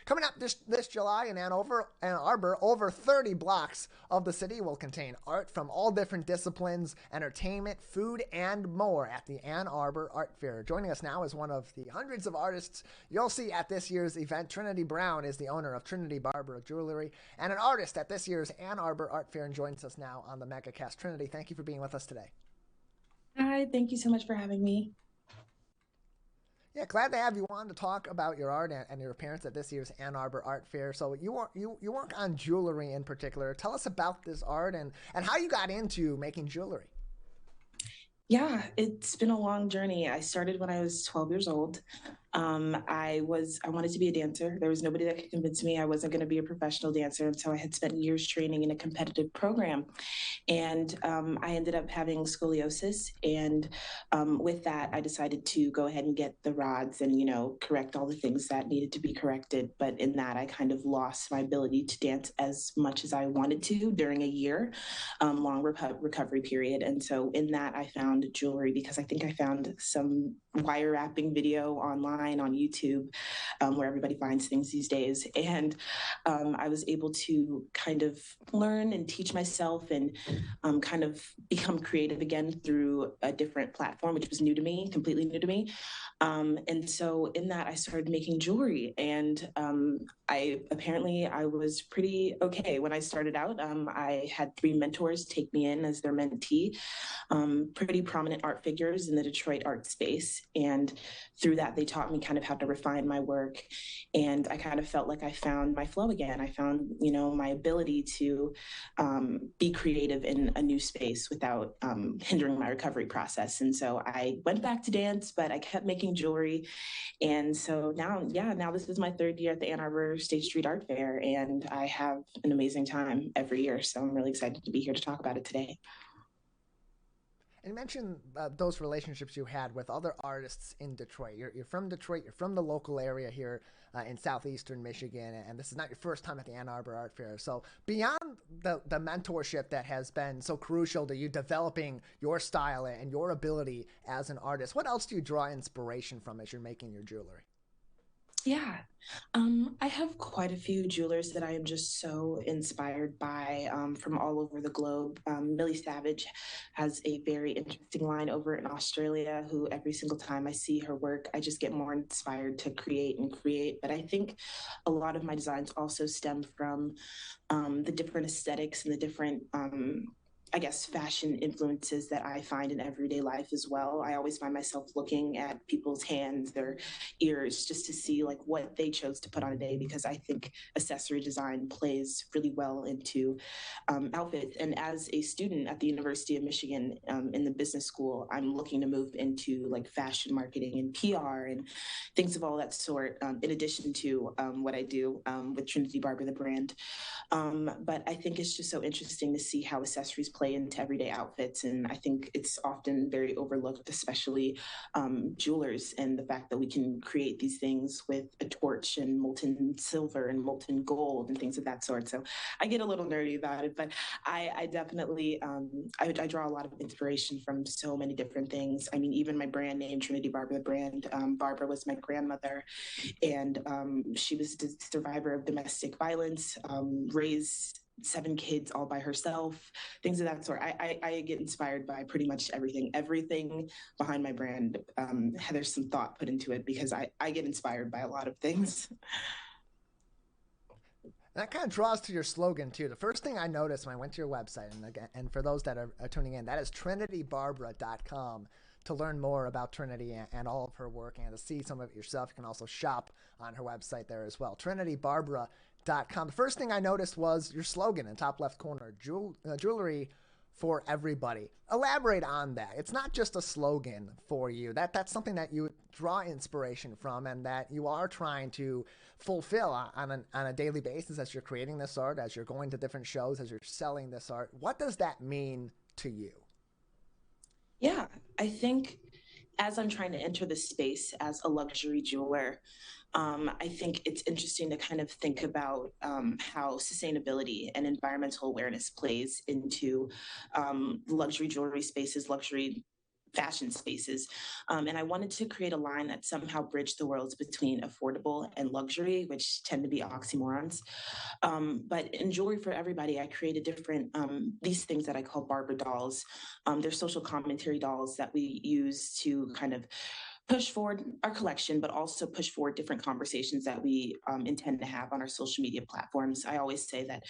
Coming up this July in Ann Arbor, over 30 blocks of the city will contain art from all different disciplines, entertainment, food, and more at the Ann Arbor Art Fair. Joining us now is one of the hundreds of artists you'll see at this year's event. Trinity Brown is the owner of Trinity Barbara Jewelry and an artist at this year's Ann Arbor Art Fair and joins us now on the Megacast. Trinity, thank you for being with us today. Hi, thank you so much for having me. Yeah, glad to have you on to talk about your art and your appearance at this year's Ann Arbor Art Fair. So you work on jewelry in particular. Tell us about this art and how you got into making jewelry. Yeah, it's been a long journey. I started when I was 12 years old. I wanted to be a dancer. There was nobody that could convince me I wasn't going to be a professional dancer. And so I had spent years training in a competitive program. And I ended up having scoliosis. And with that, I decided to go ahead and get the rods and, correct all the things that needed to be corrected. But in that, I kind of lost my ability to dance as much as I wanted to during a year long recovery period. And so in that, I found jewelry because I think I found some wire wrapping video online on YouTube, where everybody finds things these days. And I was able to kind of learn and teach myself and kind of become creative again through a different platform, which was new to me, completely new to me. And so in that, I started making jewelry, and I was pretty okay when I started out. I had 3 mentors take me in as their mentee, pretty prominent art figures in the Detroit art space. And through that, they taught me kind of how to refine my work. And I kind of felt like I found my flow again. I found, my ability to be creative in a new space without hindering my recovery process. And so I went back to dance, but I kept making jewelry. And so now this is my 3rd year at the Ann Arbor State Street Art Fair, and I have an amazing time every year. So I'm really excited to be here to talk about it today. And you mentioned those relationships you had with other artists in Detroit. You're from Detroit. You're from the local area here in southeastern Michigan, and this is not your first time at the Ann Arbor Art Fair. So beyond the mentorship that has been so crucial to you developing your style and your ability as an artist, what else do you draw inspiration from as you're making your jewelry? Yeah, I have quite a few jewelers that I am just so inspired by from all over the globe. Millie Savage has a very interesting line over in Australia, who every single time I see her work, I just get more inspired to create and create. But I think a lot of my designs also stem from the different aesthetics and the different I guess, fashion influences that I find in everyday life as well. I always find myself looking at people's hands, their ears, just to see like what they chose to put on a day, because I think accessory design plays really well into outfits. And as a student at the University of Michigan in the business school, I'm looking to move into like fashion marketing and PR and things of all that sort, in addition to what I do with Trinity Barbara, the brand. But I think it's just so interesting to see how accessories play into everyday outfits. And I think it's often very overlooked, especially jewelers, and the fact that we can create these things with a torch and molten silver and molten gold and things of that sort. So I get a little nerdy about it, but I definitely, I draw a lot of inspiration from so many different things. I mean, even my brand name, Trinity Barbara, the brand, Barbara was my grandmother, and she was a survivor of domestic violence, raised 7 kids all by herself, things of that sort. I get inspired by pretty much everything behind my brand. There's some thought put into it because I get inspired by a lot of things. That kind of draws to your slogan too. The first thing I noticed when I went to your website, and for those that are tuning in, that is trinitybarbara.com to learn more about Trinity and all of her work and to see some of it yourself. You can also shop on her website there as well, trinitybarbara.com. The first thing I noticed was your slogan in the top left corner, jewelry for everybody. Elaborate on that. It's not just a slogan for you. That's something that you draw inspiration from and that you are trying to fulfill on a daily basis as you're creating this art, as you're going to different shows, as you're selling this art. What does that mean to you? Yeah, I think as I'm trying to enter this space as a luxury jeweler, I think it's interesting to kind of think about how sustainability and environmental awareness plays into luxury jewelry spaces, luxury fashion spaces. And I wanted to create a line that somehow bridged the worlds between affordable and luxury, which tend to be oxymorons. But in Jewelry for Everybody, I created different, these things that I call Barbara dolls. They're social commentary dolls that we use to kind of push forward our collection, but also push forward different conversations that we intend to have on our social media platforms. I always say that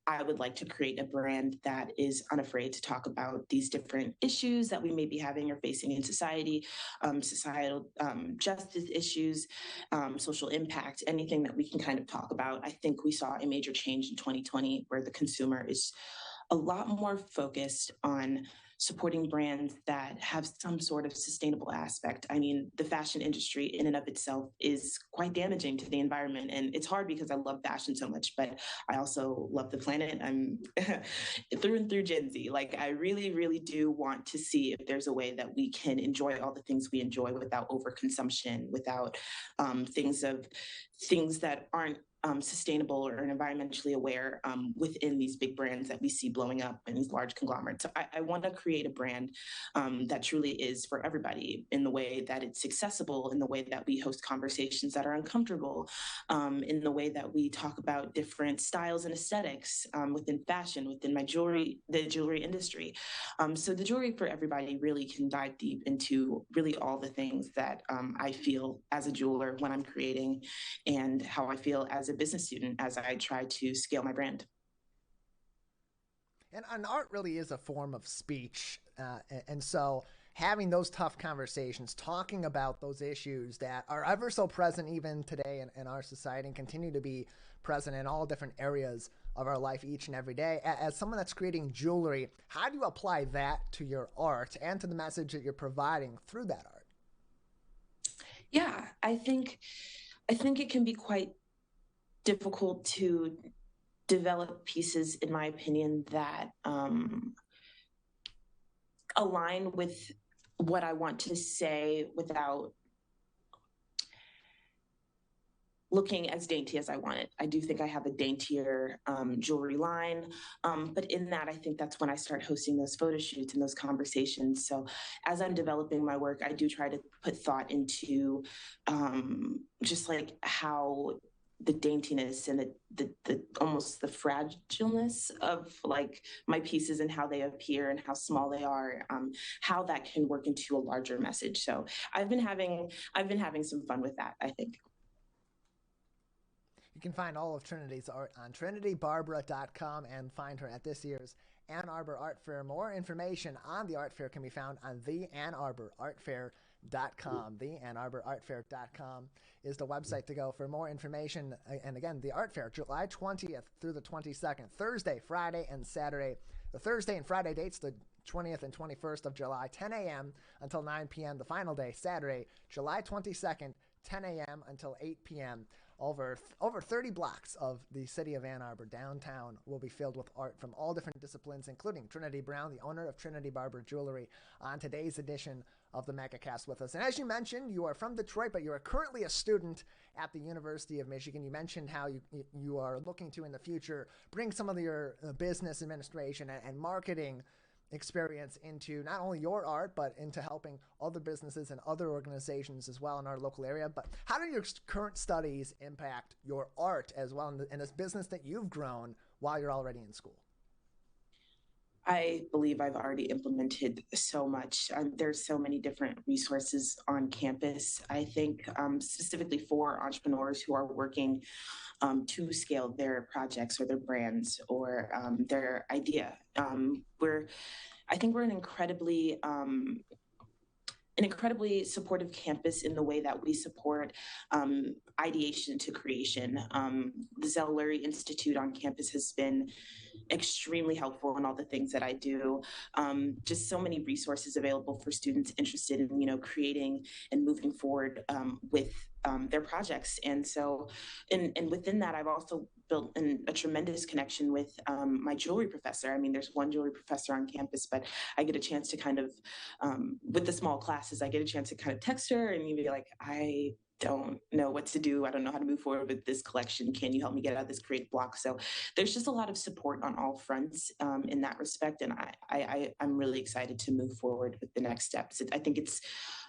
I would like to create a brand that is unafraid to talk about these different issues that we may be having or facing in society, societal justice issues, social impact, anything that we can kind of talk about. I think we saw a major change in 2020 where the consumer is a lot more focused on supporting brands that have some sort of sustainable aspect. I mean, the fashion industry in and of itself is quite damaging to the environment. And it's hard because I love fashion so much, but I also love the planet. I'm through and through Gen Z. Like, I really, really do want to see if there's a way that we can enjoy all the things we enjoy without overconsumption, without things that aren't sustainable or environmentally aware within these big brands that we see blowing up in these large conglomerates. So I want to create a brand that truly is for everybody, in the way that it's accessible, in the way that we host conversations that are uncomfortable, in the way that we talk about different styles and aesthetics within fashion, within the jewelry industry. So the Jewelry for Everybody really can dive deep into really all the things that I feel as a jeweler when I'm creating, and how I feel as a business student as I try to scale my brand. And art really is a form of speech. And so having those tough conversations, talking about those issues that are ever so present even today in our society and continue to be present in all different areas of our life each and every day. As someone that's creating jewelry, how do you apply that to your art and to the message that you're providing through that art? Yeah, I think it can be quite difficult to develop pieces, in my opinion, that align with what I want to say without looking as dainty as I want it. I do think I have a daintier jewelry line, but in that, I think that's when I start hosting those photo shoots and those conversations. So as I'm developing my work, I do try to put thought into just like how the daintiness and the almost the fragileness of like my pieces and how they appear and how small they are, how that can work into a larger message. So I've been having some fun with that, I think. You can find all of Trinity's art on trinitybarbara.com and find her at this year's Ann Arbor Art Fair. More information on the art fair can be found on the Ann Arbor Art Fair.com. The Ann Arbor Art Fair.com is the website to go for more information. And again, the art fair, July 20th through the 22nd, Thursday, Friday, and Saturday. The Thursday and Friday dates, the 20th and 21st of July, 10 a.m. until 9 p.m. The final day, Saturday, July 22nd, 10 a.m. until 8 p.m. Over 30 blocks of the city of Ann Arbor downtown will be filled with art from all different disciplines, including Trinity Brown, the owner of Trinity Barbara Jewelry, on today's edition of the Megacast with us. And as you mentioned, you are from Detroit, but you are currently a student at the University of Michigan. You mentioned how you are looking to, in the future, bring some of your business administration and marketing experience into not only your art, but into helping other businesses and other organizations as well in our local area. But how do your current studies impact your art as well in this business that you've grown while you're already in school? I believe I've already implemented so much. There's so many different resources on campus. I think specifically for entrepreneurs who are working to scale their projects or their brands or their idea. I think we're an incredibly supportive campus in the way that we support ideation to creation. The Zell Lurie Institute on campus has been extremely helpful in all the things that I do. Just so many resources available for students interested in, creating and moving forward with their projects. And so, and within that, I've also built a tremendous connection with my jewelry professor. I mean, there's one jewelry professor on campus, but I get a chance to kind of, with the small classes, I get a chance to kind of text her and be like, I don't know what to do. I don't know how to move forward with this collection. Can you help me get out of this creative block? So there's just a lot of support on all fronts in that respect. And I'm really excited to move forward with the next steps. I think it's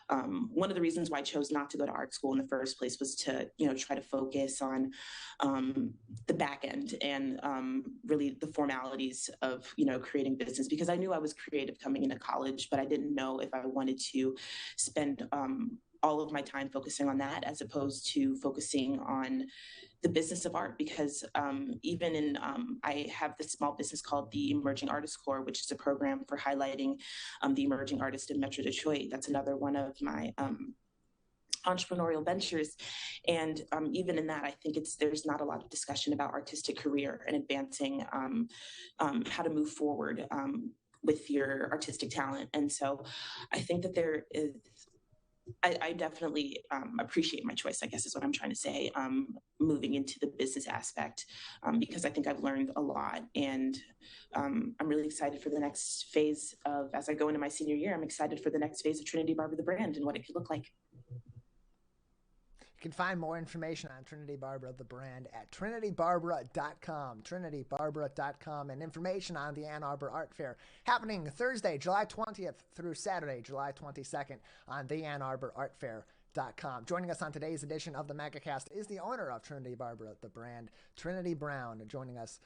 one of the reasons why I chose not to go to art school in the first place was to, try to focus on the back end and really the formalities of, creating business, because I knew I was creative coming into college, but I didn't know if I wanted to spend all of my time focusing on that as opposed to focusing on the business of art, because I have this small business called the Emerging Artist Corps, which is a program for highlighting the emerging artists in Metro Detroit. That's another one of my entrepreneurial ventures. And even in that, I think there's not a lot of discussion about artistic career and advancing how to move forward with your artistic talent. And so I think that there is, I definitely appreciate my choice, I guess is what I'm trying to say, moving into the business aspect, because I think I've learned a lot. And I'm really excited for the next phase as I go into my senior year, I'm excited for the next phase of Trinity Barbara, the brand, and what it could look like. You can find more information on Trinity Barbara, the brand, at trinitybarbara.com, trinitybarbara.com, and information on the Ann Arbor Art Fair happening Thursday, July 20th through Saturday, July 22nd on the Ann Arbor Art Fair.com. Joining us on today's edition of the Megacast is the owner of Trinity Barbara, the brand, Trinity Brown, joining us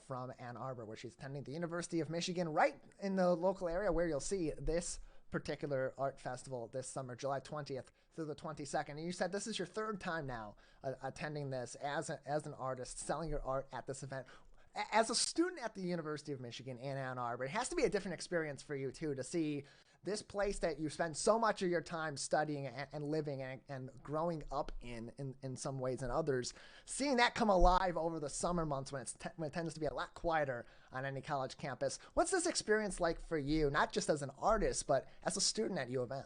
from Ann Arbor, where she's attending the University of Michigan, right in the local area where you'll see this particular art festival this summer, July 20th through the 22nd. And you said this is your third time now attending this as an artist, selling your art at this event. As a student at the University of Michigan in Ann Arbor, it has to be a different experience for you, too, to see this place that you spend so much of your time studying and living and growing up in some ways and others, seeing that come alive over the summer months when it tends to be a lot quieter on any college campus. What's this experience like for you, not just as an artist, but as a student at U of M?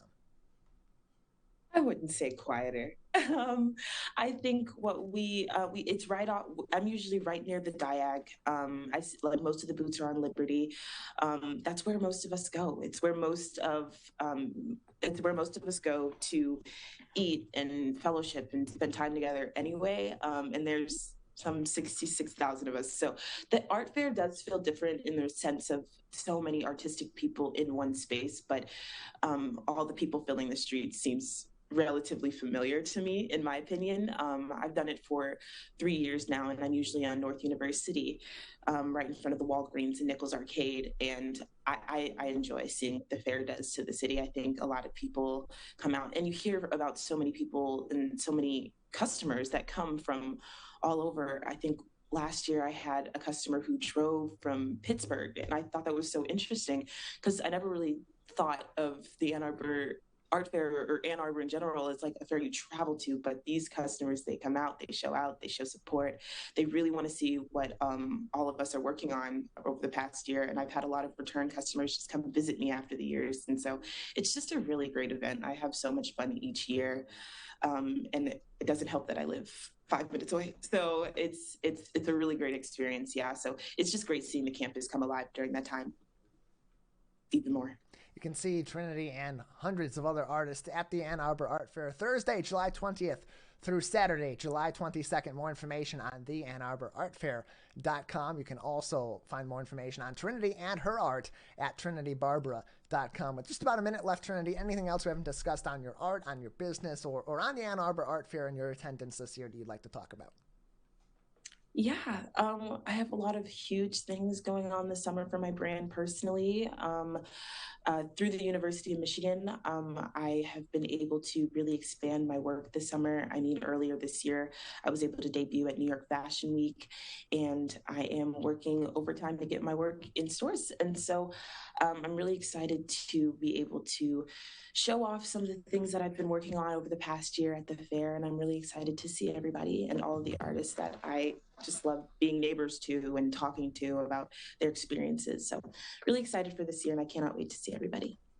I wouldn't say quieter. I think it's right off. I'm usually right near the Diag. Like most of the booths are on Liberty. That's where most of us go. It's where most of us go to eat and fellowship and spend time together anyway. And there's some 66,000 of us. So the art fair does feel different in the sense of so many artistic people in one space, but all the people filling the streets seems relatively familiar to me, in my opinion. I've done it for 3 years now, and I'm usually on North University, right in front of the Walgreens and Nichols Arcade. And I enjoy seeing what the fair does to the city. I think a lot of people come out, and you hear about so many people and so many customers that come from all over. I think last year I had a customer who drove from Pittsburgh, and I thought that was so interesting because I never really thought of the Ann Arbor Art Fair or Ann Arbor in general is like a fair you travel to, but these customers, they come out, they show support. They really want to see what all of us are working on over the past year. And I've had a lot of return customers just come visit me after the years. And so it's just a really great event. I have so much fun each year. And it doesn't help that I live 5 minutes away. So it's a really great experience. Yeah. So it's just great seeing the campus come alive during that time even more. You can see Trinity and hundreds of other artists at the Ann Arbor Art Fair Thursday, July 20th through Saturday, July 22nd. More information on the Ann Arbor Art Fair.com. You can also find more information on Trinity and her art at trinitybarbara.com. With just about a minute left, Trinity, anything else we haven't discussed on your art, on your business, or on the Ann Arbor Art Fair and your attendance this year you'd like to talk about? Yeah, I have a lot of huge things going on this summer for my brand personally. Through the University of Michigan, I have been able to really expand my work this summer. I mean, earlier this year, I was able to debut at New York Fashion Week, and I am working overtime to get my work in stores. And so I'm really excited to be able to show off some of the things that I've been working on over the past year at the fair. And I'm really excited to see everybody and all of the artists that I just love being neighbors to and talking to about their experiences. So really excited for this year, and I cannot wait to see everybody.